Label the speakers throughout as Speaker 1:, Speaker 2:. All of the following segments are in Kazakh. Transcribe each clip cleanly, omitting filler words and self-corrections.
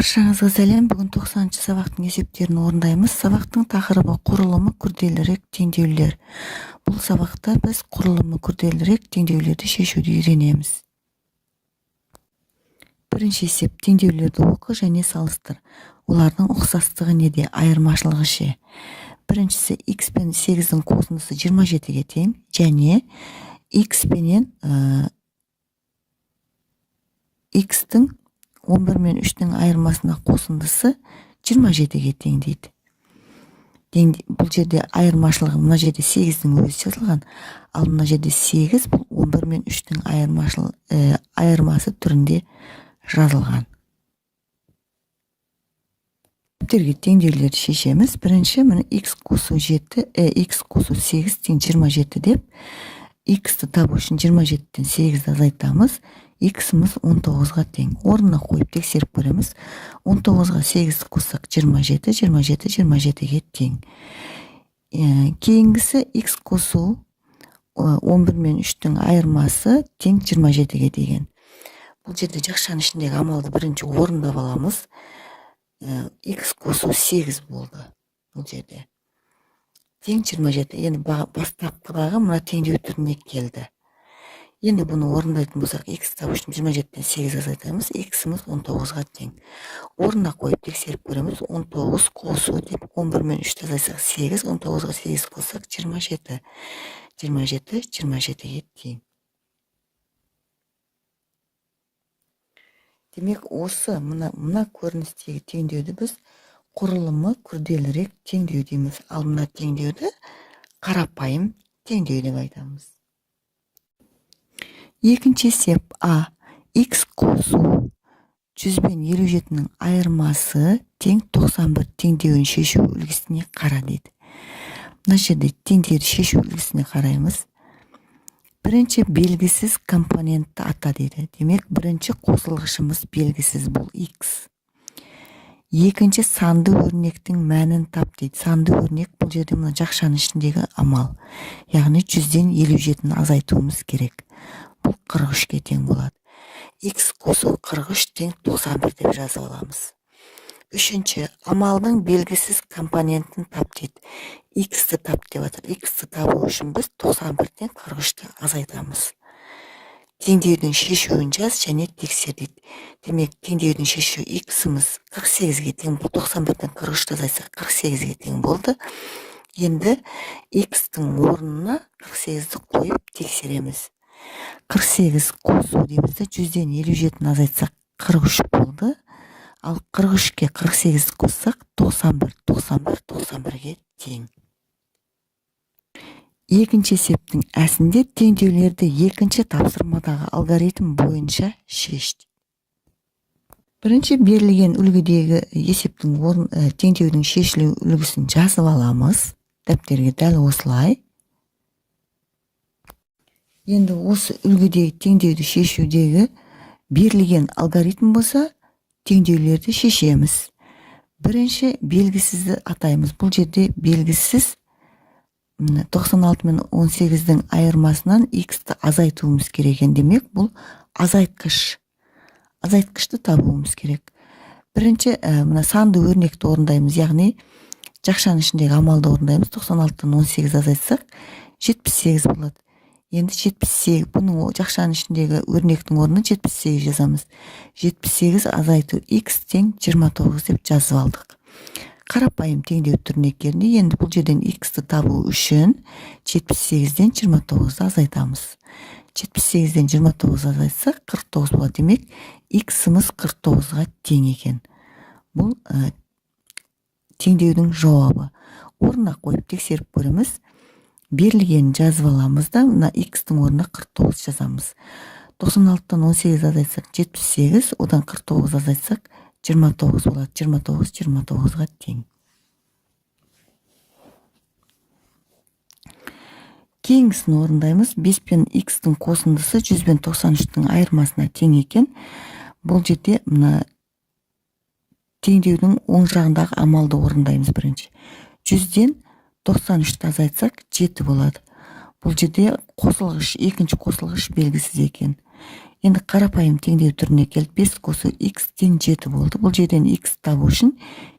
Speaker 1: Баршаңызға сәлем. Бүгін 90-шы сабақтың есептерін орындаймыз. Сабақтың тақырыбы құрылымы күрделірек теңдеулер. Бұл сабақта біз құрылымы күрделірек теңдеулерді шешуді үйренеміз. Бірінші есеп: теңдеулерді оқы және салыстыр. Олардың ұқсастығы неде, айырмашылығы ше? Біріншісі x пен 8-дің қосындысы 27-ге тең, және x пенен x-тің 11 мен 3-тің айырмасына қосындысы 27-ге тең дейді. Бұл жерде айырмашылығы мына жерде 8-дің өзі жазылған, ал мына жерде 8 бұл 11 мен 3-тің айырмасы түрінде жазылған. Типтерге теңдеулерді шешеміз. Бірінші, міне x қосу 8 тең 27 деп, x-ті табу үшін 27-тен 8-ді азайтамыз. X-іміз 19-ға тең. Орнына қойып тексеріп көреміз. 19-ға 8-ді қоссақ 27, 27-ге тең. Кейінгісі x қосу 11 мен 3-тің айырмасы тең 27-ге деген. Бұл жерде жақшаның ішіндегі амалды бірінші орындап аламыз. X қосу 8 болды. Бұл жерде тең 27. Енді бастапқыдағы мына теңдеу түріне келді. Енді бұны орындайтын болсақ, x табу үшін 27-тен 8 азайтамыз. X-іміз 19-ға тең. Орнына қойып тексеріп көреміз. 19 қосу деп 11 мен 3-ті азайтсақ 8, 19-ға 8 қоссақ 27. 27-ге тең. Демек, осы мына көріністегі теңдеуді біз құрылымы күрделірек теңдеу дейміз. Ал мына теңдеуді қарапайым теңдеу деп айтамыз. Екінші есеп: а. X қосу 100 бен 57-нің айырмасы тең 91 теңдеуін шешу үлгісіне қара дейді. Мына жерде теңдеуді шешу үлгісіне қараймыз. Бірінші белгісіз компонентті ата дейді. Демек, бірінші қосылғышымыз белгісіз, бұл x. Екінші санды өрнектің мәнін тап дейді. Санды өрнек бұл жерде мына жақшаның ішіндегі амал. Яғни 100-ден 57-ні азайтуымыз керек. Бұл 43-ке тең болады. X қосу 43 тең 91 деп жазып аламыз. Үшінші, амалдың белгісіз компонентін тап дейді. X-ті тап деп атыр. X-ті табу үшін біз 91-тен 43-ті азайтамыз. Теңдеудің шешуін жаз және тексер дейді. Демек, теңдеудің шешу x-іміз 48-ге тең, бұл 91-тен 43-ті азайтсақ 48-ге тең болды. Енді x-тің орнына 48-ді қойып тексереміз. 48 қосу деймізді, 100-ден 57-ні азайтсақ 43 болды. Ал 43-ке 48 қоссақ 91-ге тең. Екінші есептің әсінде теңдеулерді екінші тапсырмадағы алгоритм бойынша шеш. Бірінші берілген үлгідегі есептің теңдеудің шешілу үлгісін жазып аламыз. Дәптерге дәл осылай. Енді осы үлгідегі теңдеуді шешудегі берілген алгоритм болса, теңдеулерді шешеміз. Бірінші белгісізді атаймыз. Бұл жерде белгісіз 96 мен 18-дің айырмасынан x-ті азайтуымыз керек. Демек, бұл азайтқыш. Азайтқышты табуымыз керек. Бірінші мына санды өрнекті орындаймыз, яғни жақшаның ішіндегі амалды орындаймыз. 96-тан 18 азайтсақ 78 болады. Енді 78, бұның жақшаның ішіндегі өрнектің орнына 78 жазамыз. 78 азайту x тең 29 деп жазып алдық. Қарапайым теңдеу түріне келді. Енді бұл жерден x-ті табу үшін 78-ден 29-ды азайтамыз. 78-ден 29 азайтсақ 49 болады. Демек, x-іміз 49-ға тең екен. Бұл теңдеудің жауабы. Орнына қойып тексеріп көреміз. Берілген жазып аламыз да, мына x-тің орнына 49 жазамыз. 96-тан 18 азайтсақ 78, одан 49 азайтсақ 29 болады. 29-29-ға тең. Кейінгісін орындаймыз. 5 пен x-тің қосындысы 100 бен 93-тің айырмасына тең екен. Бұл жерде мына теңдеудің оң жағындағы амалды орындаймыз бірінші. 100-ден 93-ті азайтсақ 7 болады. Бұл жерде екінші қосылғыш белгісіз екен. Енді қарапайым теңдеу түріне келіп 5 қосу x тең 7 болды. Бұл жерден x табу үшін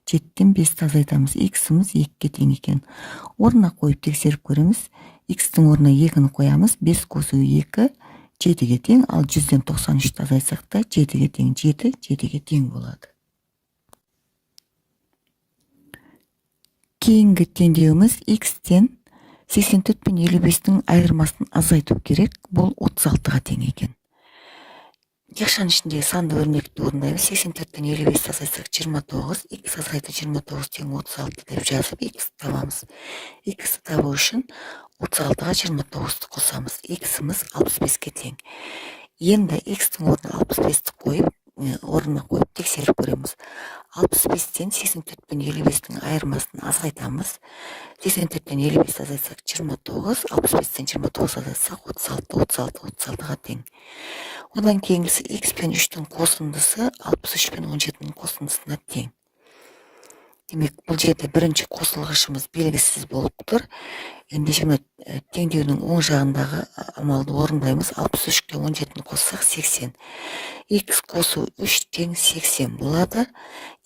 Speaker 1: 7-тен 5-ті азайтамыз. X-іміз 2-ге тең екен. Орнына қойып тексеріп көреміз. X-тің орнына 2-ні қоямыз. 5 қосу 2 7-ге тең, ал 100-ден 93-ті азайтсақ та 7-ге тең 7, 7-ге тең болады. Кейінгі теңдеуіміз x-тен 84 пен 55-тің айырмасын азайту керек. Бұл 36-ға тең екен. Жақшаның ішіндегі санды өрнекті орындаймыз. 84-тен 55-ті азайтсақ 29, x азайту 29 тең 36 деп жазып, x табамыз. X табу үшін 36-ға 29-ті қосамыз. X-іміз 65-ке тең. Енді x-тің орнына 65-ті қойып, орнына қойып тексеріп көреміз. 65-тен 84 пен 55-тің айырмасын азайтамыз. 84-тен 55 азайтсақ 29, 65-тен 29 азайтсақ 36, 36-ға тең. Одан кейінгісі x пен 3-тің қосындысы 63 пен 17-нің қосындысына тең. Демек, бұл жерде бірінші қосылғышымыз белгісіз болып тұр. Ендеше теңдеудің оң жағындағы амалды орындаймыз. 63-ке 17-ні қоссақ 80. X қосу 3 тең 80 болады.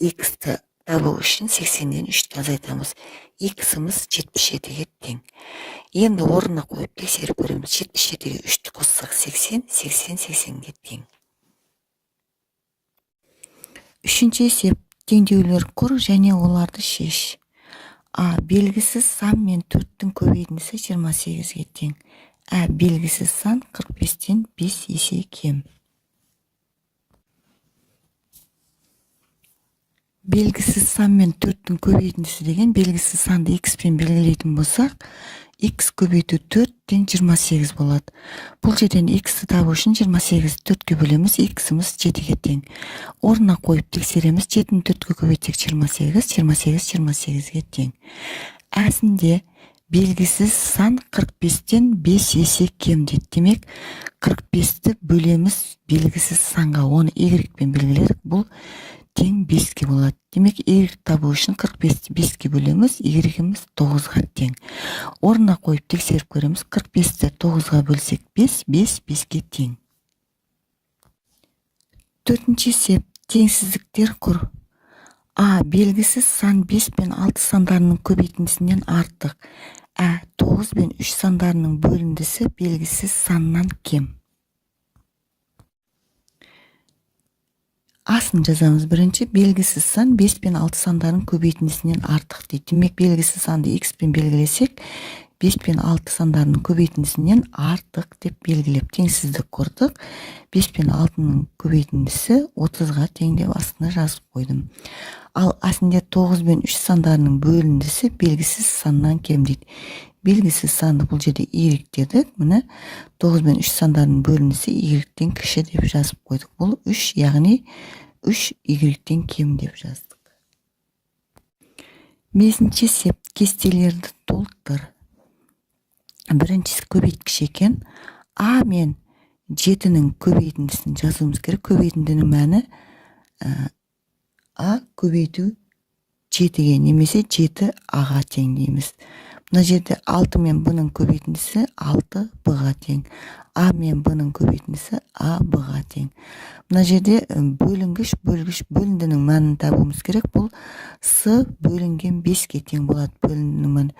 Speaker 1: X-ті табу үшін 80-ден 3-ті азайтамыз. X-іміз 77-ге тең. Енді орнына қойып тексеріп көреміз. 77-ге 3-ті қоссақ 80, 80, 80-ге тең. Үшінші есеп. Теңдеулер құр және оларды шеш. А. Белгісіз сан мен 4-тің көбейтіндісі 28-ге тең. А. Белгісіз сан 45-тен 5 есе кем. Белгісіз сан мен 4-тің көбейтіндісі деген белгісіз санды x пен белгілейтін болсақ, x көбейту 4 тең 28 болады. Бұл жерден x-ті табу үшін 28-ті 4-ке бөлеміз, x-іміз 7-ге тең. Орнына қойып тексереміз. 7-ні 4-ке көбейтсек 28, 28-ге тең. Әсінде белгісіз сан 45-тен 5 есе кем дейді. Демек, 45-ті бөлеміз белгісіз санға, оны y-пен белгіледік. Бұл тең 5-ке болады. Демек, y табу үшін 45-ті 5-ке бөлеміз, y-іміз 9-ға тең. Орнына қойып тексеріп көреміз. 45-ті 9-ға бөлсек 5, 5, 5-ке тең. Төртінші есеп. Теңсіздіктер құр. А. Белгісіз сан 5 пен 6 сандарының көбейтіндісінен артық. А. 9 пен 3 сандарының бөліндісі белгісіз саннан кем. Асын жазамыз. Бірінші, белгісіз сан 5 пен 6 сандарының көбейтіндісінен артық дейді. Демек, белгісіз санды x пен белгілесек, 5 пен 6 сандарының көбейтіндісінен артық деп белгілеп теңсіздік құрдық. 5 пен 6-ның көбейтіндісі 30-ға тең деп астына жазып қойдым. Ал асында 9 пен 3 сандарының бөліндісі белгісіз саннан кем дейді. Белгісіз санды бұл жерде y дедік. Міне 9 пен 3 сандарының бөліндісі y-тен кіші деп жазып қойдық. Бұл 3, яғни 3 y-тен кем деп жаздық. Бесінші есеп. Кестелерді толтыр. Біріншісі көбейткіш екен. А мен 7-нің көбейтіндісін жазуымыз керек. Көбейтіндінің мәні А көбейту 7-ге немесе 7 А-ға тең дейміз. Мына жерде 6 мен бұның көбейтіндісі 6 Б-ға тең. А мен бұның көбейтіндісі А Б-ға тең. Мына жерде бөлінгіш, бөліндінің мәнін табуымыз керек. Бұл С бөлінген 5-ке тең болады бөліндінің мәні.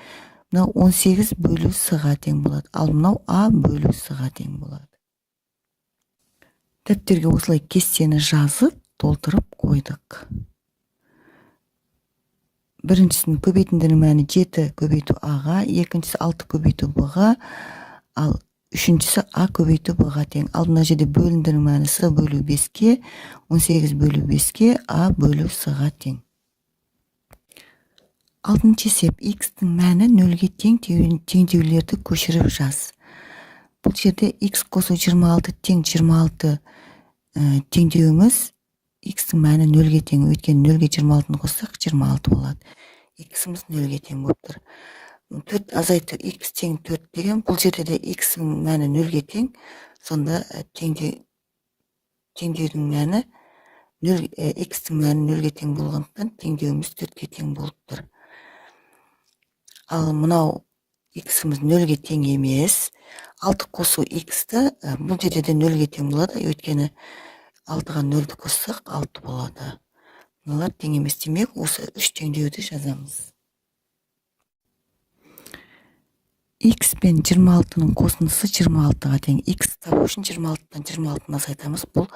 Speaker 1: Мынау 18 бөлу С-ға тең болады. Ал мынау А бөлу С-ға тең болады. Дәптерге осылай кестені жазып, толтырып қойдық. Біріншісінің көбейтіндінің мәні 7 көбейту А-ға, екіншісі 6 көбейту Б-ға, ал үшіншісі А көбейту Б-ға тең. Ал мына жерде бөліндінің мәні С бөлу 5-ке, 18 бөлу 5-ке, А бөлу С-ға тең. Алтыншы есеп. X-тің мәні 0-ге тең теңдеулерді көшіріп жаз. Бұл жерде X қосу 26 тең 26 теңдеуіміз X-тің мәні 0-ге тең. Өйткені 0-ге 26-ны қоссақ 26 болады. X-іміз 0-ге тең болып тұр. 4 азайту X тең 4 деген. Бұл жерде де X-тің мәні 0-ге тең. Сонда теңдеудің мәні X-тің мәні 0-ге тең болғандықтан теңдеуіміз 4-ге тең болып тұр. Ал мынау x'imiz 0-ге тең емес. 6 қосу x'ті бұл жерде де 0-ге тең болады. Өйткені 6-ға 0-ді қоссақ 6 болады. Мыналар тең емес. Демек, осы 3 теңдеуді жазамыз. X пен 26-ның қосындысы 26-ға тең. X табу үшін 26-тан 26-ны азайтамыз. Бұл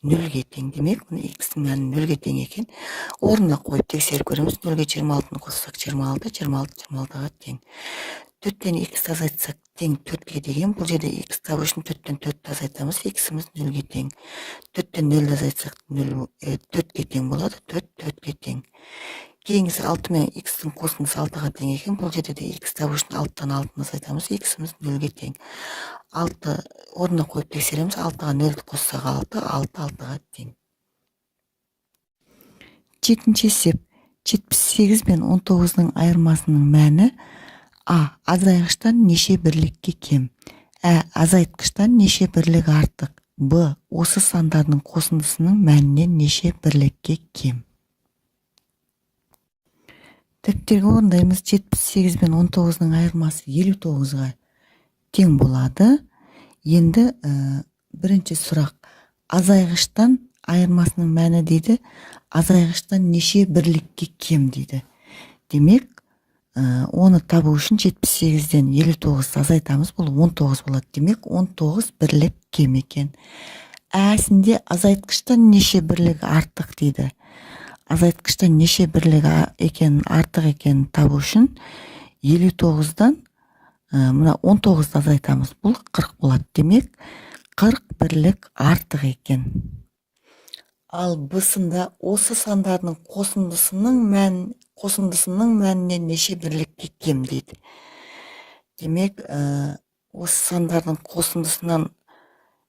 Speaker 1: 0-ге тең. Демек, X-ның мәні 0-ге тең екен. Орнына қойып тексеріп көреміз. 0-ге 26-ны қоссақ 26, 26, 26-ға тең. 4-тен X азайтсақ тең 4-ге деген. Бұл жерде X табу үшін 4-тен 4-ті азайтамыз. X-іміз 0-ге тең. 4-тен 0-ді азайтсақ 4-ге тең болады. 4, 4-ге тең. Кейінгісі 6 мен X-тің қосындысы 6-ға тең екен. Бұл жерде де X табу үшін 6-тан 6-ны азайтамыз. X-іміз 0-ге тең. 6 орнына қойып тексереміз. 6-ға 0-ді қоссақ 6, 6, 6-ға тең. 7-ші есеп. 78 пен 19-ның айырмасының мәні А. Азайғыштан неше бірлікке кем. Ә. Азайтқыштан неше бірлік артық. Б. Осы сандардың қосындысының мәнінен неше бірлікке кем. Тірктерге орындаймыз. 78 пен 19-ның айырмасы 59-ға тең болады. Енді бірінші сұрақ. Азайғыштан айырмасының мәні дейді. Азайғыштан неше бірлікке кем дейді. Демек, оны табу үшін 78-ден 59-ды азайтамыз. Бұл 19 болады. Демек, 19 бірлік кем екен. Әсінде азайтқыштан неше бірлік артық дейді. Азайтқыштан неше бірлік екен артық екен табу үшін 59-дан мына 19-ды азайтамыз. Бұл 40 болады. Демек, 40 бірлік артық екен. Ал бысында осы сандардың қосындысының мәнінен неше бірлікке кем дейді. Демек, осы сандардың қосындысынан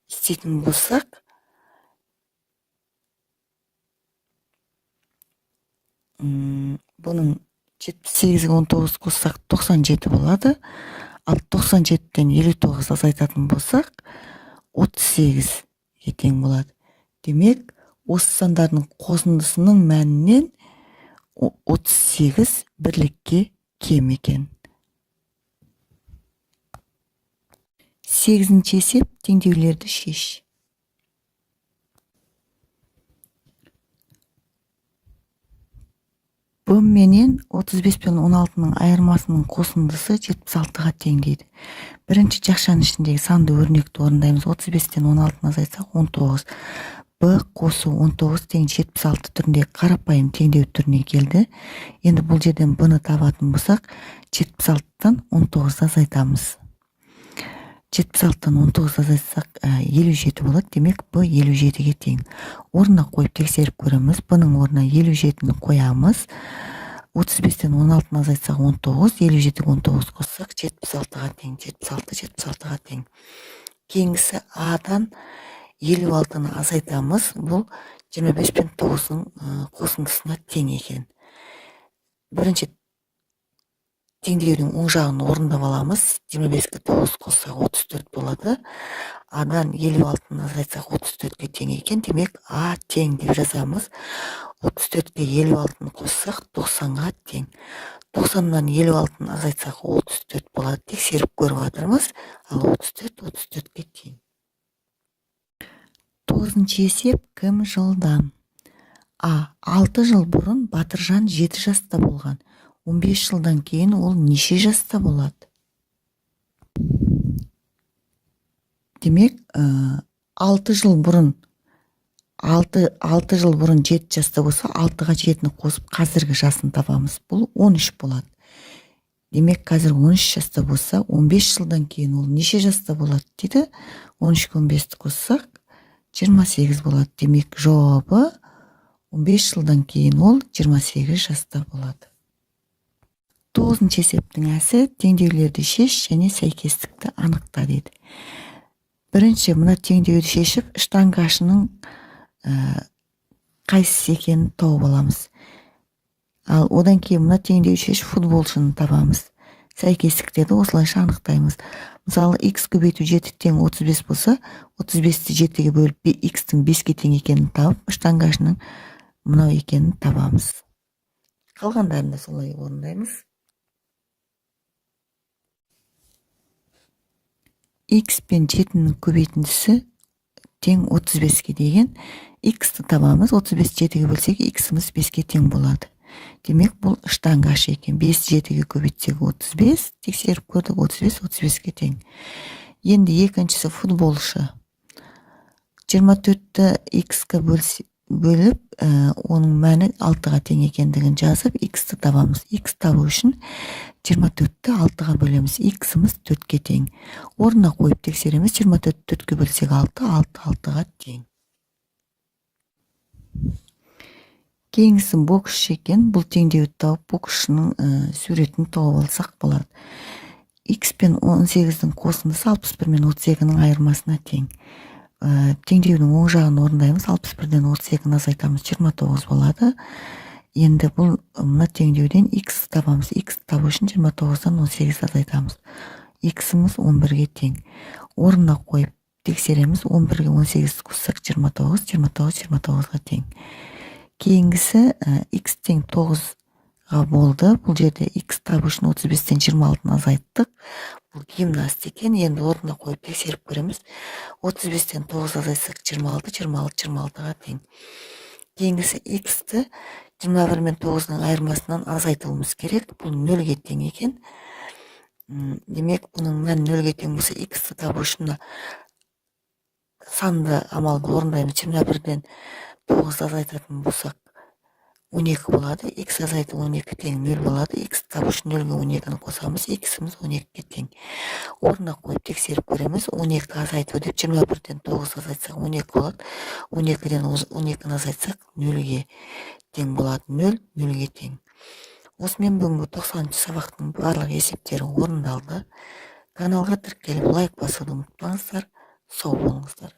Speaker 1: істейтін болсақ, бұның 78-ге 19 қоссақ 97 болады. Ал 97-тен 59 азайтатын болсақ 38-ге тең болады. Демек, осы сандардың қосындысының мәнінен 38 бірлікке кем екен. 8-ші есеп. Теңдеулерді шеш. Б менен 35 пен 16-ның айырмасының қосындысы 76-ға тең дейді. Бірінші жақшаның ішіндегі санды өрнекті орындаймыз. 35-тен 16-ны азайтсақ 19. Б қосу 19 тең 76 түрінде қарапайым теңдеу түріне келді. Енді бұл жерден Б-ны табатын болсақ, 76-тан 19-ды азайтамыз. 76-тан 19 азайтсақ 57 болады. Демек, Б 57-ге тең. Орнына қойып тексеріп көреміз. Б-ның орнына 57-ні қоямыз. 35-тен 16-ны азайтсақ 19, 57-ге 19 қоссақ 76-ға тең. 76-ға тең. Кейінгісі А-дан 56-ны азайтамыз. Бұл 25 пен 9-ның қосындысына тең екен. Бірінші теңдеудің оң жағын орындап аламыз. 25-ке 9 қоссақ 34 болады. А-дан 56-ны азайтсақ 34-ге тең екен. Демек, А тең деп жазамыз. 34-ке 56-ны қоссақ 90-ға тең. 90-нан 56-ны азайтсақ 34 болады. Тексеріп көріп жатырмыз. Ал 34-ке тең. 9-ші есеп. Кім жылдам? А. 6 жыл бұрын Батыржан 7 жаста болған. 15 жылдан кейін ол неше жаста болады? Демек, 6 жыл бұрын 7 жаста болса, 6-ға 7-ні қосып, қазіргі жасын табамыз. Бұл 13 болады. Демек, қазір 13 жаста болса, 15 жылдан кейін ол неше жаста болады дейді. 13-ке 15-ті қоссақ 28 болады. Демек, жауабы 15 жылдан кейін ол 28 жаста болады. 9-ші есептің әсі. Теңдеулерді шеш және сәйкестікті анықта дейді. Бірінші, мына теңдеуді шешіп, штангашының қайсысы екенін тауып аламыз. Ал одан кейін мына теңдеуді шешіп, футболшыны табамыз. Сәйкестіктерді осылайша анықтаймыз. Мысалы, x көбейту 7 тең 35 болса, 35-ті 7-ге бөліп, x-тің 5-ге тең екенін тауып, штангашының мынау екенін табамыз. Қалғандарын да солай орындаймыз. x пен 7-нің көбейтіндісі тең 35-ке деген x-ті табамыз. 35 7-ге бөлсек x-іміз 5-ке тең болады. Демек, бұл штанга ашы екен. 5 7-ге көбейтсек 35, тексеріп көрдік, 35 35-ке тең. Енді екіншісі футболшы. 24-ті x-қа бөліп, оның мәні 6-ға тең екендігін жазып, x-ті табамыз. X табу үшін 24-ті 6-ға бөлеміз. X-іміз 4-ке тең. Орнына қойып тексереміз. 24-ті 4-ке бөлсек 6, 6 6-ға тең. Кейінгісі боксшы екен. Бұл теңдеуді тауып, боксшының суретін тауып алсақ болады. X пен 18-дің қосындысы 61 мен 32-ның айырмасына тең. Теңдеудің оң жағын орындаймыз. 61-ден 32-ні азайтамыз, 29 болады. Енді бұл мына теңдеуден x табамыз. X табу үшін 29-дан 18 азайтамыз. X-іміз 11-ге тең. Орнына қойып тексереміз. 11-ге 18 қоссақ 29, 29 29-ға тең. Кейінгісі x тең 9-ға болды. Бұл жерде x табу үшін 35-тен 26-ны азайттық. Бұл гимнаст екен. Енді орнына қойып тексеріп көреміз. 35-тен 9 азайтсақ 26, 26 26-ға тең. Кейінгісі x-ті 21 мен 9-ның айырмасынан азайтуымыз керек. Бұл 0-ге тең екен. Демек, бұның мәні 0-ге тең болса, x-ті табу үшін санды амалды орындаймыз. 21-ден 9 азайтатын болсақ 12 болады. X азайту 12 тең 0 болады. X табу үшін 0-ге 12-ні қосамыз. X-іміз 12-ге тең. Орнына қойып тексеріп көреміз. 12 азайту деп 21-ден 9 азайтсақ 12 болады. 12-ден 12-ні азайтсақ 0-ге тең болады. 0 0-ге тең. Осымен бүгінгі 90-шы сабақтың барлық есептері орындалды. Каналға тіркеліп лайк басуды ұмытпаңыздар. Сау болыңыздар.